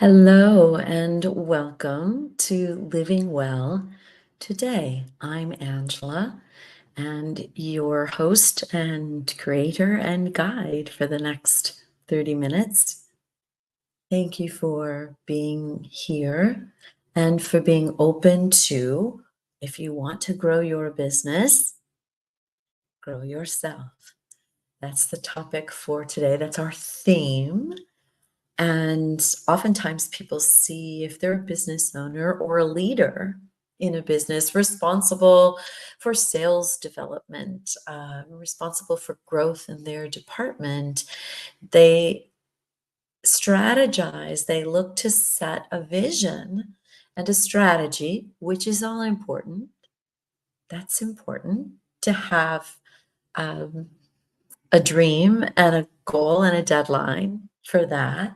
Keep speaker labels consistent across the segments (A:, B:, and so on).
A: Hello and welcome to Living Well Today. I'm Angela and your host and creator and guide for the next 30 minutes. Thank you for being here and for being open to, if you want to grow your business, grow yourself. That's the topic for today. That's our theme. And oftentimes people see if they're a business owner or a leader in a business responsible for sales development, responsible for growth in their department, they strategize, they look to set a vision and a strategy, which is all important. That's important to have um, a dream and a goal and a deadline for that.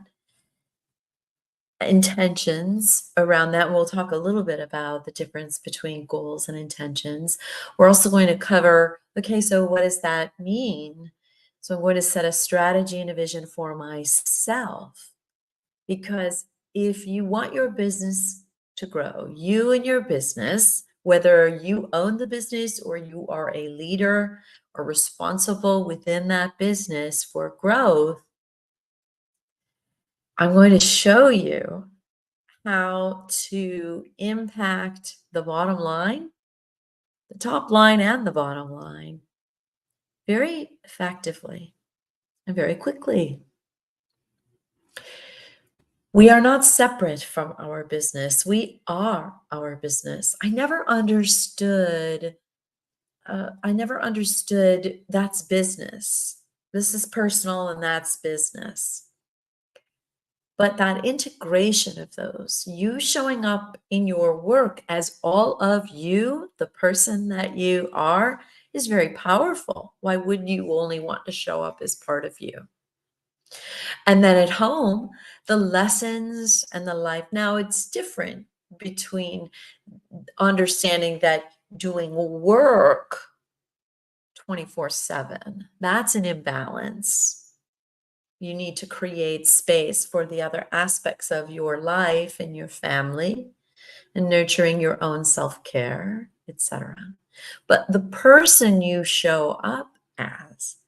A: Intentions around that. We'll talk a little bit about the difference between goals and intentions. We're also going to cover, okay, so what does that mean? So I'm going to set a strategy and a vision for myself. Because if you want your business to grow, you and your business, whether you own the business or you are a leader or responsible within that business for growth, I'm going to show you how to impact the bottom line, the top line and the bottom line very effectively and very quickly. We are not separate from our business. We are our business. I never understood that's business. This is personal and that's business. But that integration of those, you showing up in your work as all of you, the person that you are, is very powerful. Why wouldn't you only want to show up as part of you? And then at home, the lessons and the life. Now it's different between understanding that doing work 24/7, that's an imbalance. You need to create space for the other aspects of your life and your family and nurturing your own self-care, etc. But the person you show up as,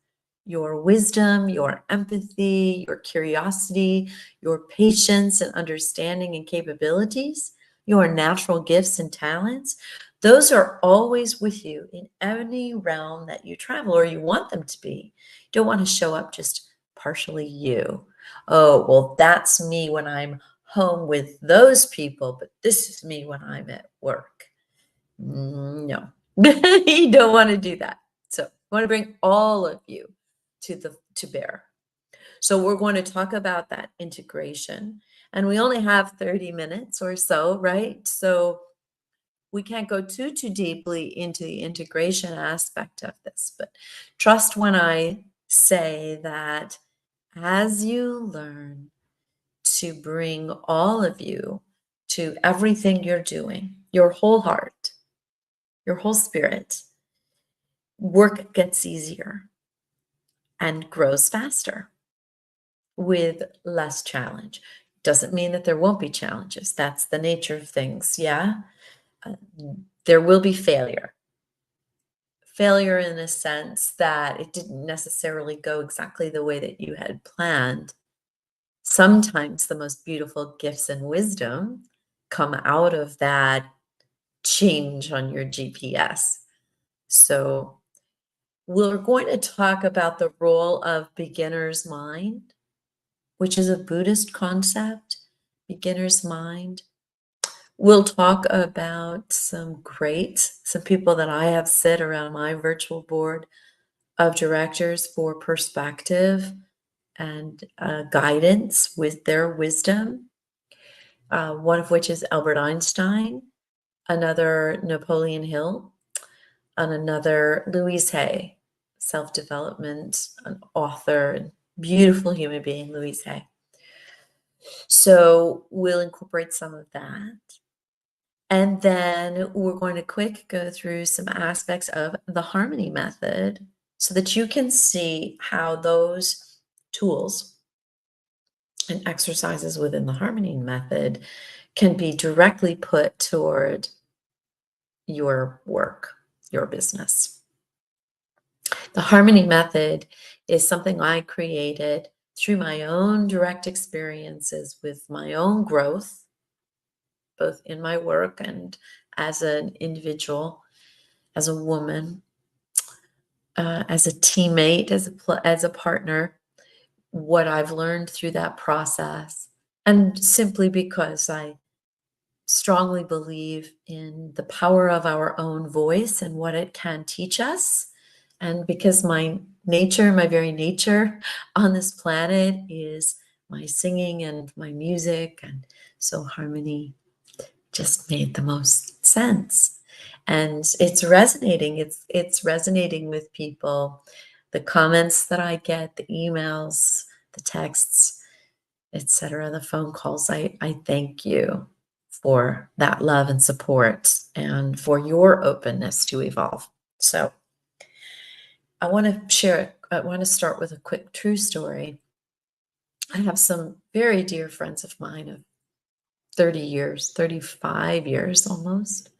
A: your wisdom, your empathy, your curiosity, your patience and understanding and capabilities, your natural gifts and talents, those are always with you in any realm that you travel or you want them to be. You don't want to show up just partially you. Oh, well, that's me when I'm home with those people, but this is me when I'm at work. No, you don't want to do that. So you want to bring all of you to bear. So we're going to talk about that integration. And we only have 30 minutes or so, right? So we can't go too deeply into the integration aspect of this, but trust when I say that as you learn to bring all of you to everything you're doing, your whole heart, your whole spirit, work gets easier and grows faster with less challenge. Doesn't mean that there won't be challenges. That's the nature of things. Yeah. Uh, there will be failure. Failure in a sense that it didn't necessarily go exactly the way that you had planned. Sometimes the most beautiful gifts and wisdom come out of that change on your GPS. So we're going to talk about the role of beginner's mind, which is a Buddhist concept, beginner's mind. We'll talk about some people that I have sit around my virtual board of directors for perspective and guidance with their wisdom. One of which is Albert Einstein, another Napoleon Hill, and another Louise Hay, self-development, an author, and beautiful human being, Louise Hay. So we'll incorporate some of that. And then we're going to go through some aspects of the harmony method so that you can see how those tools and exercises within the harmony method can be directly put toward your work, your business. The harmony method is something I created through my own direct experiences with my own growth, both in my work and as an individual, as a woman, as a teammate, as a partner, what I've learned through that process, and simply because I strongly believe in the power of our own voice and what it can teach us. And because my nature, my very nature on this planet is my singing and my music, and so harmony just made the most sense. And it's resonating. It's resonating with people. The comments that I get, the emails, the texts, etc., the phone calls, I thank you for that love and support and for your openness to evolve. So I want to start with a quick true story. I have some very dear friends of mine of 30 years, 35 years almost,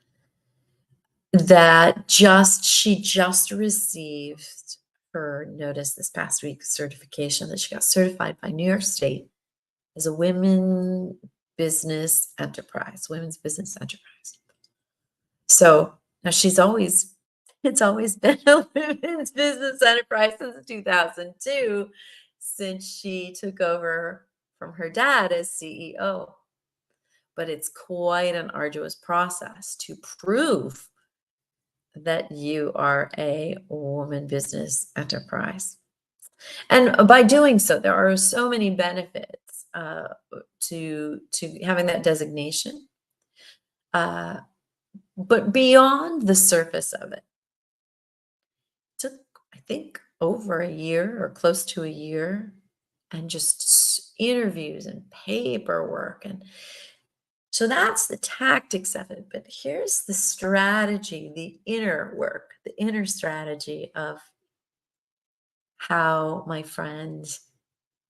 A: that she just received her notice this past week, certification, that she got certified by New York State as a women's business enterprise. So now it's always been a women's business enterprise since 2002, since she took over from her dad as CEO. But it's quite an arduous process to prove that you are a woman business enterprise. And by doing so, there are so many benefits to having that designation. But beyond the surface of it, took, I think, over a year or close to a year, and just interviews and paperwork. And so that's the tactics of it. But here's the strategy, the inner work, the inner strategy of how my friend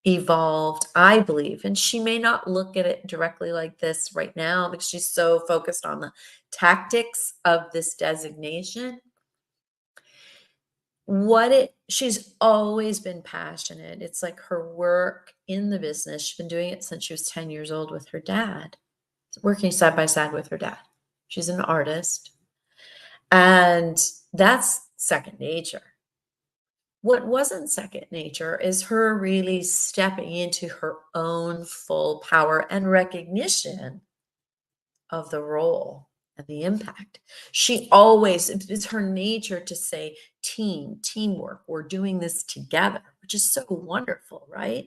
A: evolved, I believe. And she may not look at it directly like this right now because she's so focused on the tactics of this designation. She's always been passionate. It's like her work in the business. She's been doing it since she was 10 years old with her dad, working side by side with her dad. She's an artist, and that's second nature. What wasn't second nature is her really stepping into her own full power and recognition of the role and the impact. It's her nature to say, teamwork, we're doing this together, which is so wonderful, right?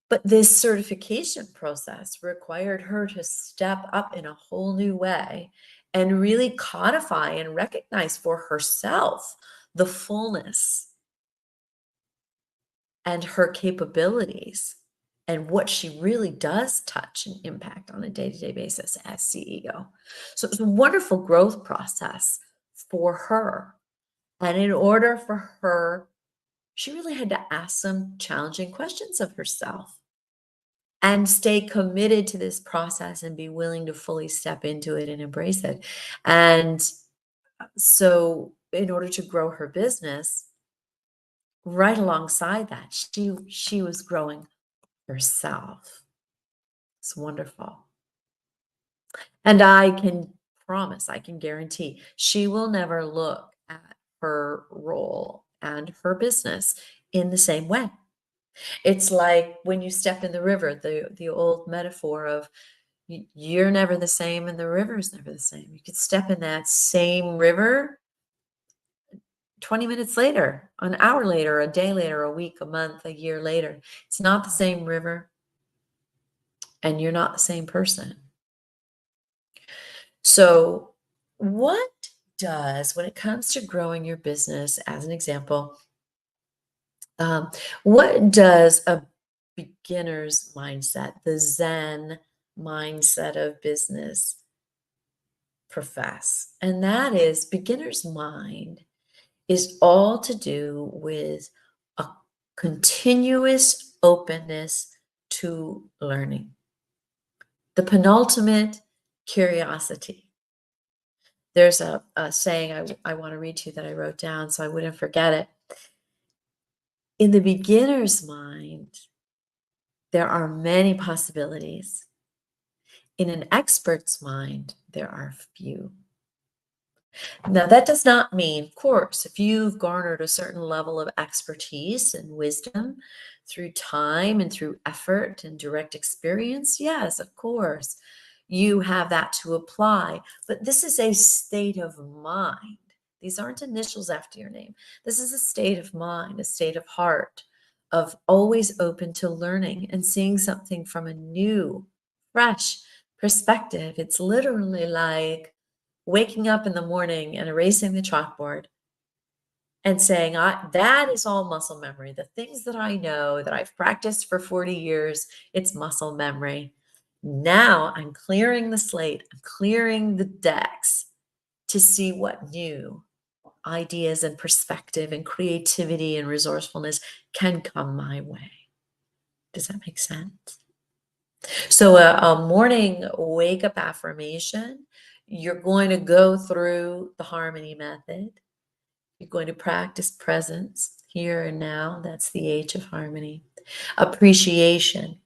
A: But this certification process required her to step up in a whole new way and really codify and recognize for herself the fullness and her capabilities and what she really does touch and impact on a day-to-day basis as CEO. So it's a wonderful growth process for her. And in order for her, she really had to ask some challenging questions of herself and stay committed to this process and be willing to fully step into it and embrace it. And so in order to grow her business, right alongside that, she was growing herself. It's wonderful. And I can promise, I can guarantee she will never look at her role and her business in the same way. It's like when you step in the river, the old metaphor of you're never the same and the river's never the same. You could step in that same river 20 minutes later, an hour later, a day later, a week, a month, a year later. It's not the same river, and you're not the same person. So, when it comes to growing your business, as an example, what does a beginner's mindset, the Zen mindset of business, profess? And that is, beginner's mind is all to do with a continuous openness to learning. The penultimate, curiosity. There's a saying I want to read to you that I wrote down so I wouldn't forget it. In the beginner's mind, there are many possibilities. In an expert's mind, there are few. Now, that does not mean, of course, if you've garnered a certain level of expertise and wisdom through time and through effort and direct experience, yes, of course, you have that to apply. But this is a state of mind. These aren't initials after your name. This is a state of mind, a state of heart, of always open to learning and seeing something from a new, fresh perspective. It's literally like waking up in the morning and erasing the chalkboard and saying, that is all muscle memory. The things that I know that I've practiced for 40 years, it's muscle memory. Now I'm clearing the slate, I'm clearing the decks to see what new ideas and perspective and creativity and resourcefulness can come my way. Does that make sense? So a morning wake up affirmation, you're going to go through the harmony method. You're going to practice presence here and now. That's the H of harmony. Appreciation.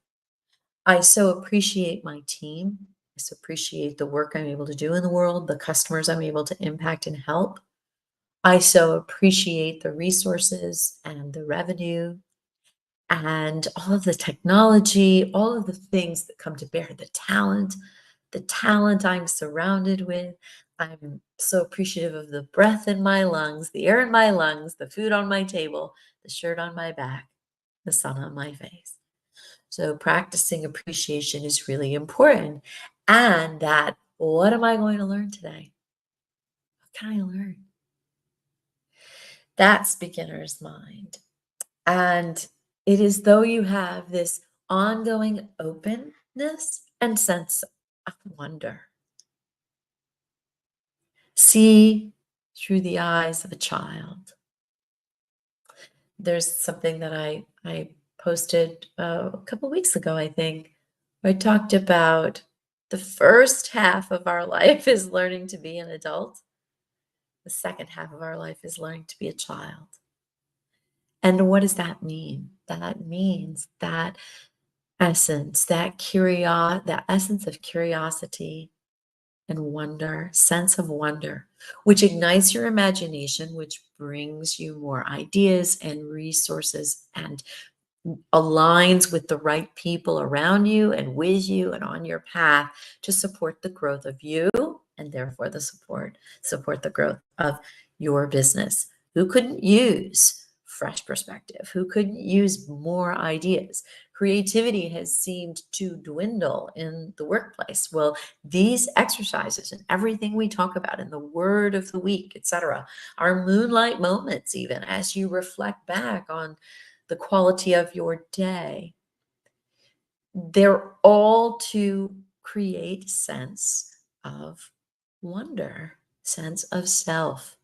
A: I so appreciate my team. I so appreciate the work I'm able to do in the world, the customers I'm able to impact and help. I so appreciate the resources and the revenue and all of the technology, all of the things that come to bear, the talent I'm surrounded with. I'm so appreciative of the breath in my lungs, the air in my lungs, the food on my table, the shirt on my back, the sun on my face. So practicing appreciation is really important. And that, what am I going to learn today? What can I learn? That's beginner's mind. And it is though you have this ongoing openness and sense of wonder. See through the eyes of a child. There's something that I posted a couple weeks ago, I think, where I talked about the first half of our life is learning to be an adult. The second half of our life is learning to be a child. And what does that mean? That means that essence, that essence of curiosity and wonder, sense of wonder, which ignites your imagination, which brings you more ideas and resources and aligns with the right people around you and with you and on your path to support the growth of you and therefore the support the growth of your business. Who couldn't use fresh perspective? Who couldn't use more ideas? Creativity has seemed to dwindle in the workplace. Well, these exercises and everything we talk about in the word of the week, etc., are moonlight moments, even as you reflect back on the quality of your day. They're all to create sense of wonder, sense of self.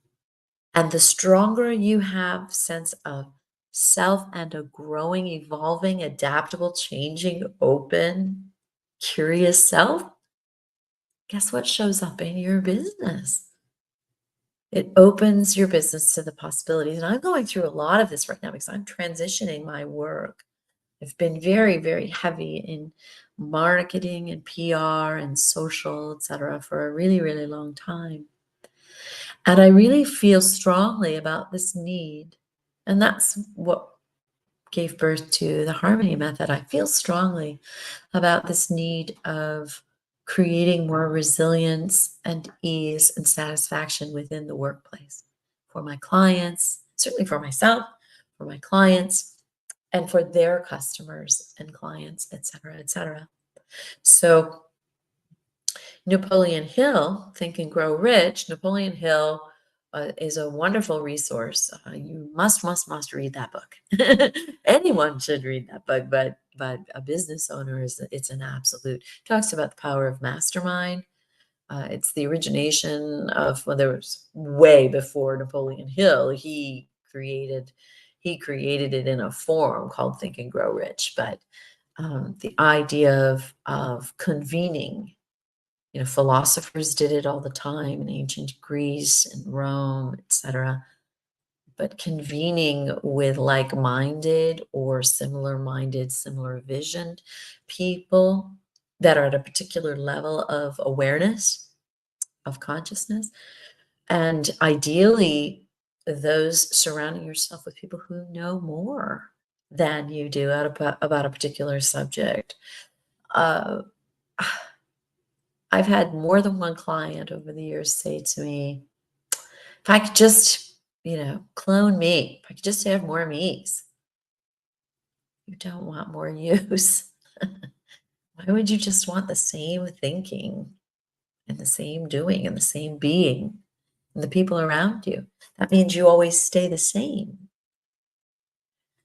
A: And the stronger you have sense of self and a growing, evolving, adaptable, changing, open, curious self, guess what shows up in your business? It opens your business to the possibilities. And I'm going through a lot of this right now because I'm transitioning my work. I've been very, very heavy in marketing and PR and social, etc., for a really, really long time. And I really feel strongly about this need. And that's what gave birth to the Harmony Method. I feel strongly about this need of creating more resilience and ease and satisfaction within the workplace for my clients, certainly for myself, for my clients, and for their customers and clients, et cetera, et cetera. So Napoleon Hill, Think and Grow Rich, Napoleon Hill is a wonderful resource. You must read that book. Anyone should read that book, but a business owner it's an absolute. Talks about the power of mastermind. It's the origination of, well, there was way before Napoleon Hill. He created it in a form called Think and Grow Rich, but the idea of convening. Philosophers did it all the time in ancient Greece and Rome, etc. But convening with like-minded or similar-minded, similar visioned people that are at a particular level of awareness, of consciousness, and ideally, those surrounding yourself with people who know more than you do about a particular subject. Uh, I've had more than one client over the years say to me, if I could just, clone me, if I could just have more me's. You don't want more yous. Why would you just want the same thinking and the same doing and the same being and the people around you? That means you always stay the same.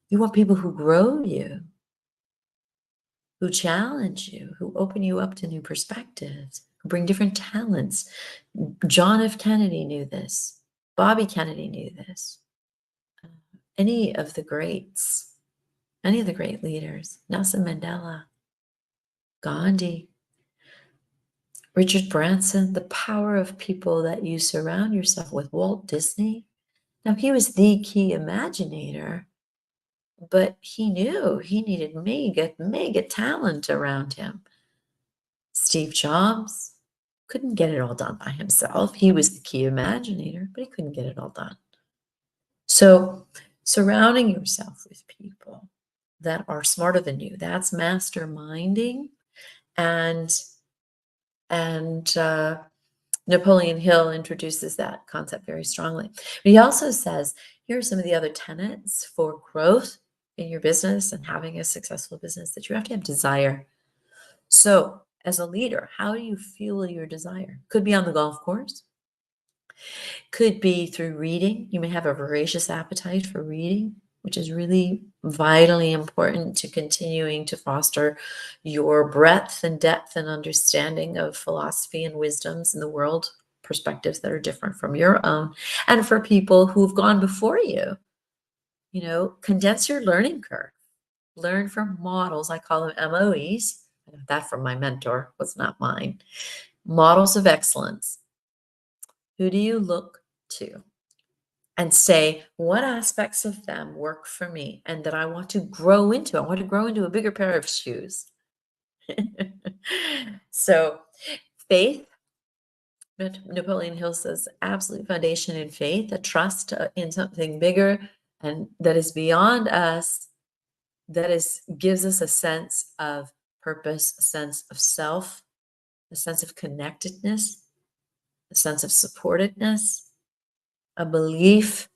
A: You want people who grow you, who challenge you, who open you up to new perspectives, who bring different talents. John F. Kennedy knew this. Bobby Kennedy knew this. Any of the greats, any of the great leaders, Nelson Mandela, Gandhi, Richard Branson, the power of people that you surround yourself with. Walt Disney. Now, he was the key imaginator, but he knew he needed mega talent around him. Steve Jobs couldn't get it all done by himself. He was the key imaginator, but he couldn't get it all done. So surrounding yourself with people that are smarter than you, that's masterminding. And Napoleon Hill introduces that concept very strongly. But he also says, here are some of the other tenets for growth in your business and having a successful business, that you have to have desire. So as a leader, how do you fuel your desire? Could be on the golf course. Could be through reading. You may have a voracious appetite for reading, which is really vitally important to continuing to foster your breadth and depth and understanding of philosophy and wisdoms in the world, perspectives that are different from your own, and for people who've gone before you. Condense your learning curve. Learn from models. I call them MOEs. I got that from my mentor. Was not mine. Models of excellence. Who do you look to and say, what aspects of them work for me and that I want to grow into? I want to grow into a bigger pair of shoes. So faith, Napoleon Hill says, absolute foundation in faith, a trust in something bigger and that is beyond us, gives us a sense of purpose, a sense of self, a sense of connectedness, a sense of supportedness, a belief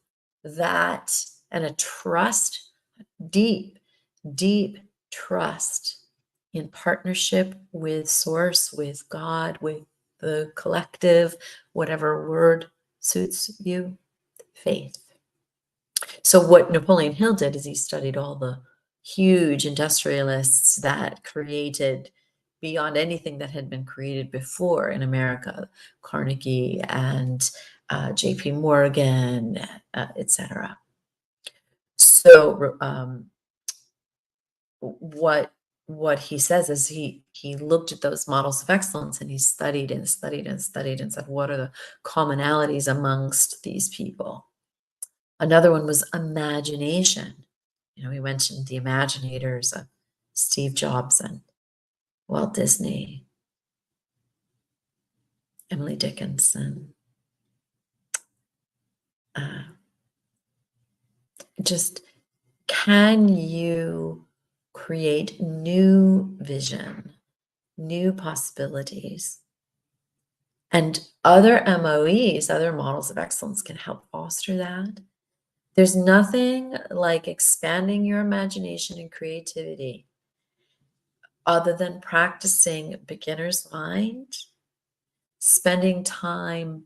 A: that, and a trust, deep trust in partnership with Source, with God, with the collective, whatever word suits you, faith. So what Napoleon Hill did is he studied all the huge industrialists that created beyond anything that had been created before in America, Carnegie and J.P. Morgan, etc. So what he says is he looked at those models of excellence and he studied and studied and studied and said, what are the commonalities amongst these people? Another one was imagination. We mentioned the imaginators of Steve Jobs and Walt Disney, Emily Dickinson. Just, can you create new vision, new possibilities? And other MOEs, other models of excellence can help foster that. There's nothing like expanding your imagination and creativity other than practicing beginner's mind, spending time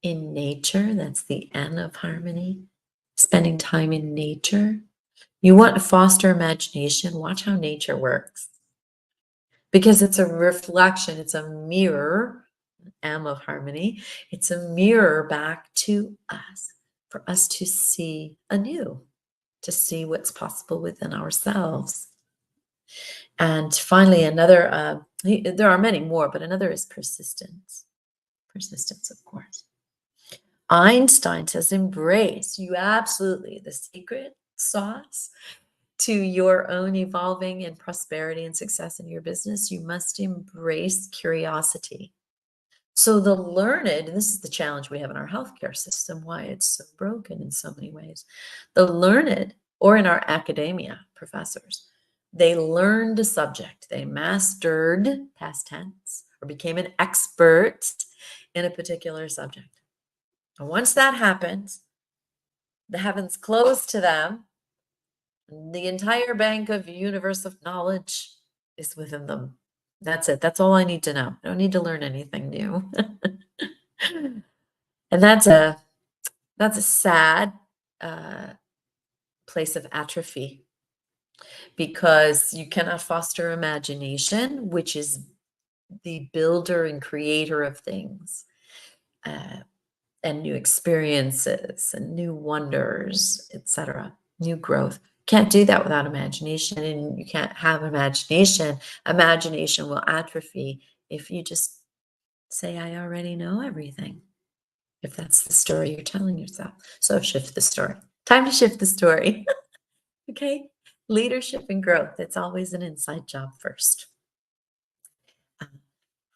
A: in nature. That's the N of harmony. Spending time in nature. You want to foster imagination. Watch how nature works. Because it's a reflection, it's a mirror, M of harmony. It's a mirror back to us, for us to see anew, to see what's possible within ourselves. And finally, another, there are many more, but another is persistence. Persistence, of course. Einstein says, embrace you absolutely the secret sauce to your own evolving and prosperity and success in your business. You must embrace curiosity. So the learned, and this is the challenge we have in our healthcare system, why it's so broken in so many ways. The learned, or in our academia, professors, they learned a subject, they mastered, past tense, or became an expert in a particular subject. And once that happens, the heavens close to them. The entire bank of universe of knowledge is within them. That's it. That's all I need to know. I don't need to learn anything new. And that's a sad place of atrophy, because you cannot foster imagination, which is the builder and creator of things, and new experiences and new wonders, etc., new growth. Can't do that without imagination, and you can't have imagination. Imagination will atrophy if you just say, I already know everything, if that's the story you're telling yourself. So shift the story. Time to shift the story. Okay? Leadership and growth, it's always an inside job first.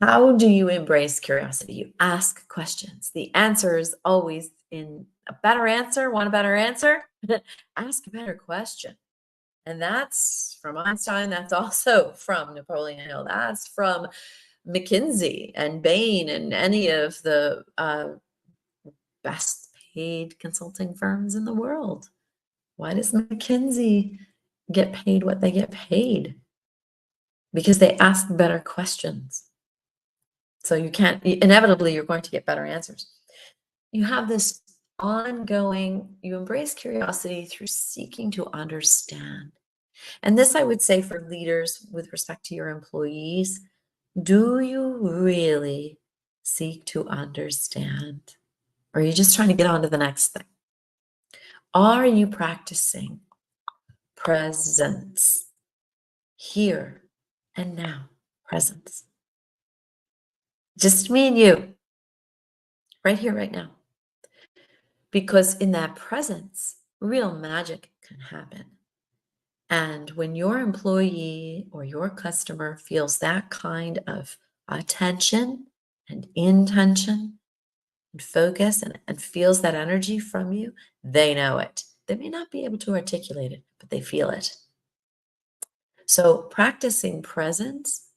A: How do you embrace curiosity? You ask questions. The answer is always in a better answer. Want a better answer? Ask a better question. And that's from Einstein. That's also from Napoleon Hill. That's from McKinsey and Bain and any of the best paid consulting firms in the world. Why does McKinsey get paid what they get paid? Because they ask better questions. So you can't, inevitably, you're going to get better answers. You have this ongoing, you embrace curiosity through seeking to understand. And this, I would say, for leaders with respect to your employees, do you really seek to understand? Or are you just trying to get on to the next thing? Are you practicing presence? Here and now, presence. Just me and you, right here, right now. Because in that presence, real magic can happen. And when your employee or your customer feels that kind of attention and intention and focus and feels that energy from you, they know it. They may not be able to articulate it, but they feel it. So practicing presence,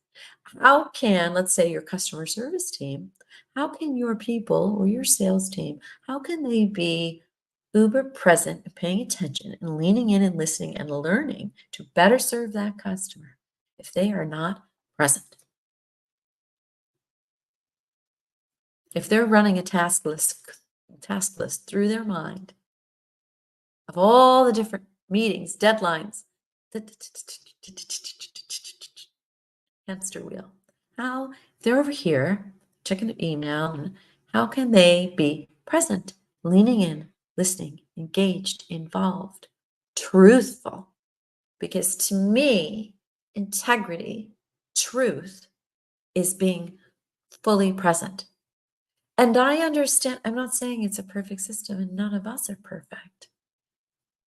A: how can, let's say, your customer service team, how can your people or your sales team, how can they be uber present and paying attention and leaning in and listening and learning to better serve that customer if they are not present? If they're running a task list through their mind of all the different meetings, deadlines, hamster wheel. How, they're over here checking an email, how can they be present, leaning in, listening, engaged, involved, truthful? Because to me, integrity, truth, is being fully present. And I understand, I'm not saying it's a perfect system, and none of us are perfect.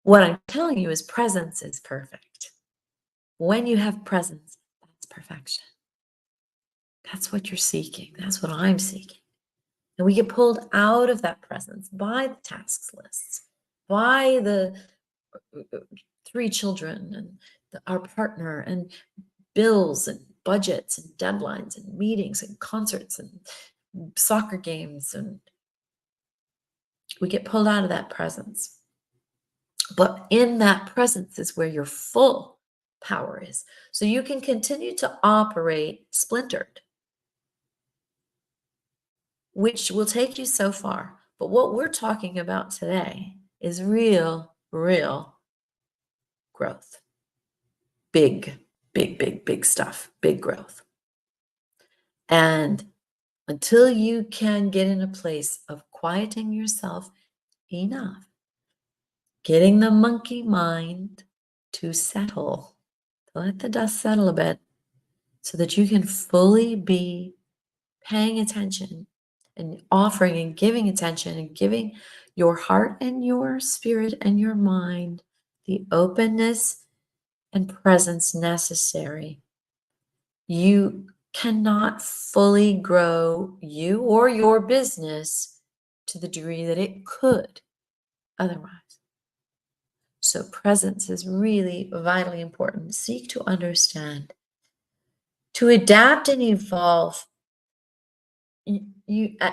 A: What I'm telling you is presence is perfect. When you have presence, that's perfection. That's what you're seeking. That's what I'm seeking. And we get pulled out of that presence by the tasks lists, by the 3 children and our partner and bills and budgets and deadlines and meetings and concerts and soccer games. And we get pulled out of that presence. But in that presence is where your full power is. So you can continue to operate splintered, which will take you so far. But what we're talking about today is real growth. Big stuff, big growth. And until you can get in a place of quieting yourself enough, getting the monkey mind to settle, let the dust settle a bit so that you can fully be paying attention and offering and giving attention and giving your heart and your spirit and your mind the openness and presence necessary. You cannot fully grow you or your business to the degree that it could otherwise. So presence is really vitally important. Seek to understand, to adapt and evolve.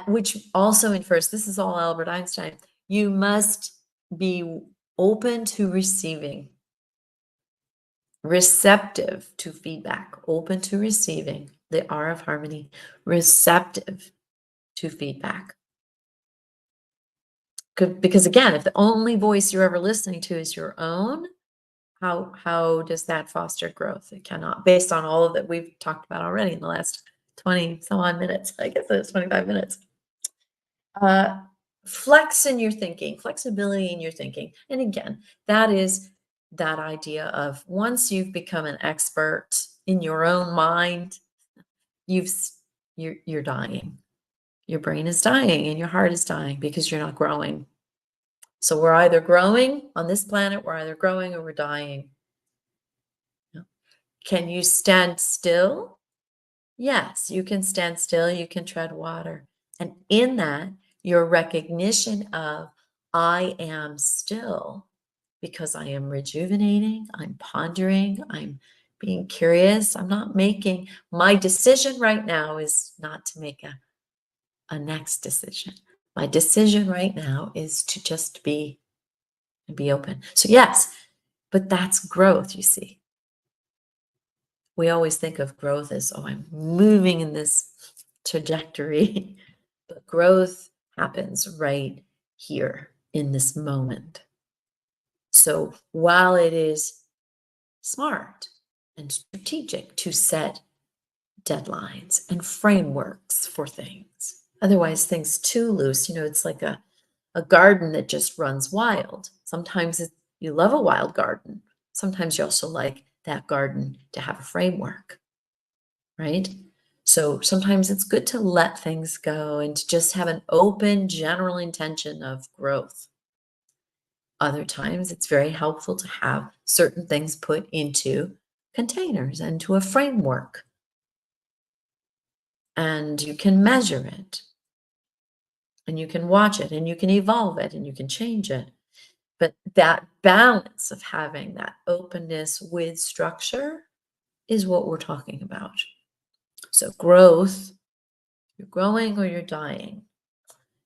A: Which also infers, this is all Albert Einstein, you must be open to receiving, receptive to feedback, open to receiving, the R of harmony, receptive to feedback. Because again, if the only voice you're ever listening to is your own, how does that foster growth? It cannot, based on all of that we've talked about already in the last 20 some odd minutes. I guess it's 25 minutes. Flex in your thinking, flexibility in your thinking. And again, that is that idea of once you've become an expert in your own mind, you're dying. Your brain is dying and your heart is dying because you're not growing. So we're either growing on this planet, we're either growing or we're dying. Can you stand still? Yes, you can stand still, you can tread water. And in that, your recognition of I am still because I am rejuvenating, I'm pondering, I'm being curious. I'm not making, my decision right now is not to make a next decision. My decision right now is to just be and be open. So yes, but that's growth, you see. We always think of growth as, oh, I'm moving in this trajectory, but growth happens right here in this moment. So while it is smart and strategic to set deadlines and frameworks for things, otherwise things too loose, it's like a garden that just runs wild. Sometimes you love a wild garden. Sometimes you also like that garden to have a framework, right? So sometimes it's good to let things go and to just have an open general intention of growth. Other times it's very helpful to have certain things put into containers and to a framework. And you can measure it. And you can watch it and you can evolve it and you can change it. But that balance of having that openness with structure is what we're talking about. So growth, you're growing or you're dying.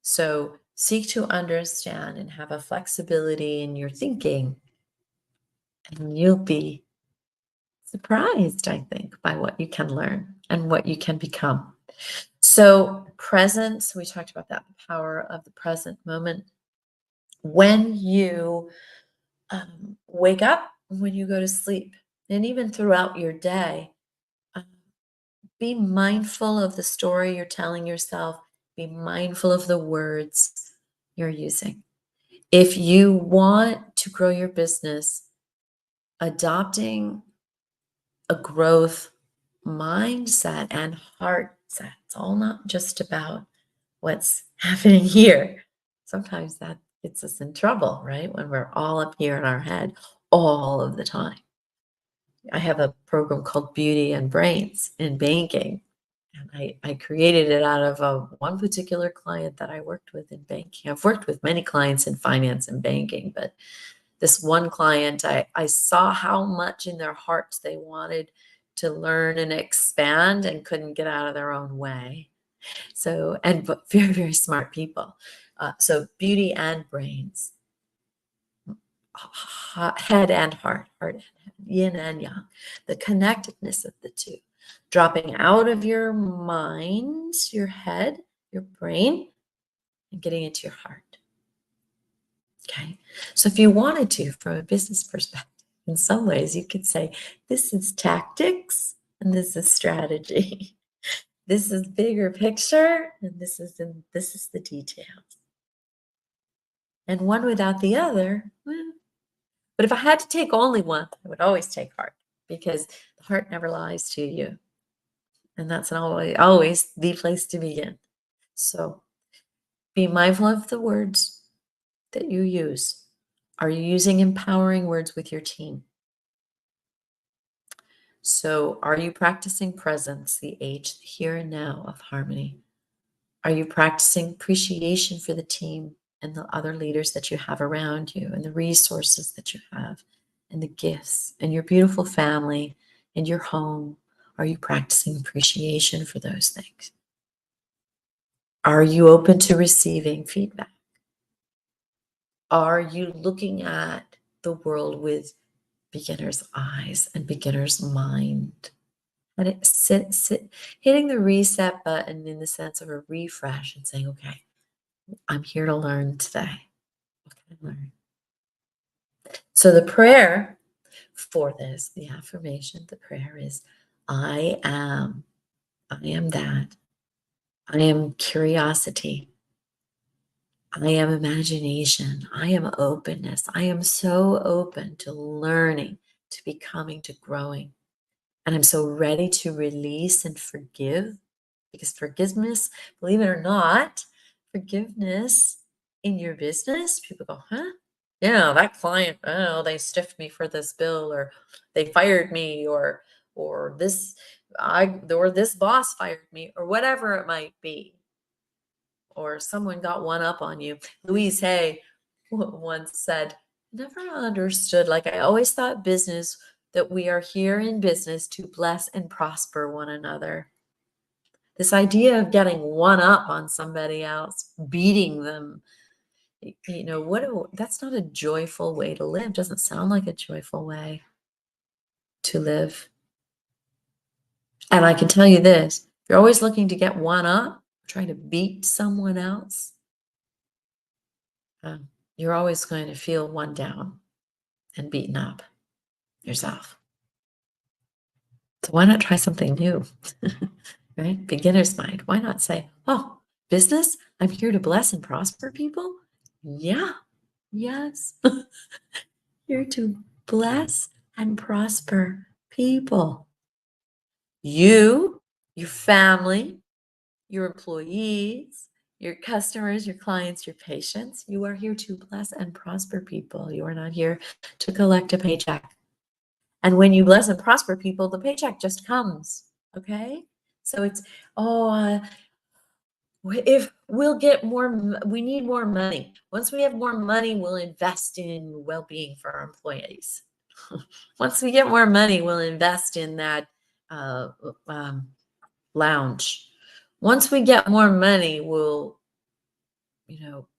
A: So seek to understand and have a flexibility in your thinking, and you'll be surprised, I think, by what you can learn and what you can become. So presence, we talked about that, the power of the present moment. When you wake up, when you go to sleep, and even throughout your day, be mindful of the story you're telling yourself. Be mindful of the words you're using. If you want to grow your business, adopting a growth mindset and heart set, it's all not just about what's happening here. Sometimes that gets us in trouble, right? When we're all up here in our head all of the time. I have a program called Beauty and Brains in banking. And I created it out of one particular client that I worked with in banking. I've worked with many clients in finance and banking, but this one client, I saw how much in their hearts they wanted to learn and expand and couldn't get out of their own way. So, but very, very smart people. So beauty and brains, head and heart, yin and yang, the connectedness of the two, dropping out of your mind, your head, your brain, and getting into your heart. Okay. So if you wanted to, from a business perspective, in some ways you could say, this is tactics and this is strategy. This is bigger picture and this is the details. And one without the other, well, but if I had to take only one, I would always take heart. because the heart never lies to you. And that's always the place to begin. So be mindful of the words that you use. Are you using empowering words with your team? So are you practicing presence, the H, the here and now of harmony? Are you practicing appreciation for the team and the other leaders that you have around you and the resources that you have and the gifts and your beautiful family and your home? Are you practicing appreciation for those things? Are you open to receiving feedback? Are you looking at the world with beginner's eyes and beginner's mind? Let it hitting the reset button in the sense of a refresh and saying, okay, I'm here to learn today. What can I learn? So the prayer for this, the affirmation, the prayer is, I am that. I am curiosity. I am imagination. I am openness. I am so open to learning, to becoming, to growing. And I'm so ready to release and forgive, because forgiveness, believe it or not, forgiveness in your business, people go, huh? Yeah, that client, oh, they stiffed me for this bill, or they fired me, or this boss fired me, or whatever it might be, or someone got one up on you. Louise Hay once said, never understood, like I always thought business, that we are here in business to bless and prosper one another. This idea of getting one up on somebody else, beating them, that's not a joyful way to live. Doesn't sound like a joyful way to live. And I can tell you this, if you're always looking to get one up, trying to beat someone else, you're always going to feel one down and beaten up yourself. So why not try something new? Right? Beginner's mind. Why not say, oh, business, I'm here to bless and prosper people? Yeah, yes. Here to bless and prosper people. You, your family, your employees, your customers, your clients, your patients, you are here to bless and prosper people. You are not here to collect a paycheck. And when you bless and prosper people, the paycheck just comes. Okay? So it's, if we'll get more, we need more money. Once we have more money, we'll invest in well-being for our employees. Once we get more money, we'll invest in that lounge. Once we get more money, we'll,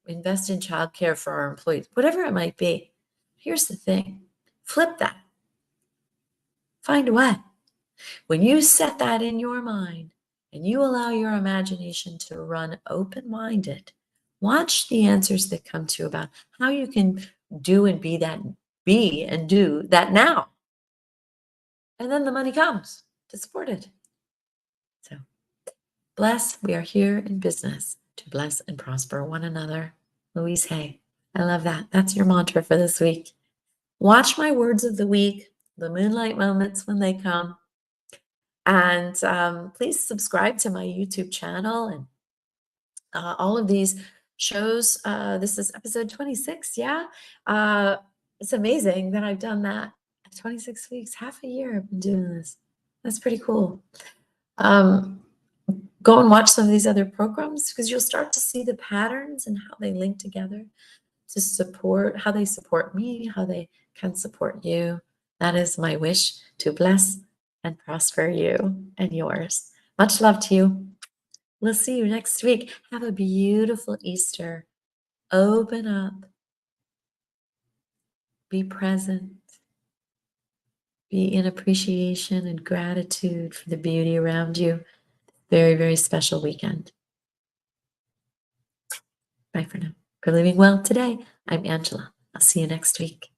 A: invest in childcare for our employees, whatever it might be. Here's the thing, flip that. Find what? When you set that in your mind and you allow your imagination to run open-minded, watch the answers that come to you about how you can do and be and do that now. And then the money comes to support it. So bless, we are here in business to bless and prosper one another. Louise Hay, I love that. That's your mantra for this week. Watch my words of the week, the moonlight moments when they come. And please subscribe to my YouTube channel and all of these shows. This is episode 26. Yeah. It's amazing that I've done that. 26 weeks, half a year I've been doing this. That's pretty cool. Go and watch some of these other programs, because you'll start to see the patterns and how they link together to support, how they support me, how they can support you. That is my wish, to bless and prosper you and yours. Much love to you. We'll see you next week. Have a beautiful Easter. Open up. Be present. Be in appreciation and gratitude for the beauty around you. Very, very special weekend. Bye for now. For living well today, I'm Angela. I'll see you next week.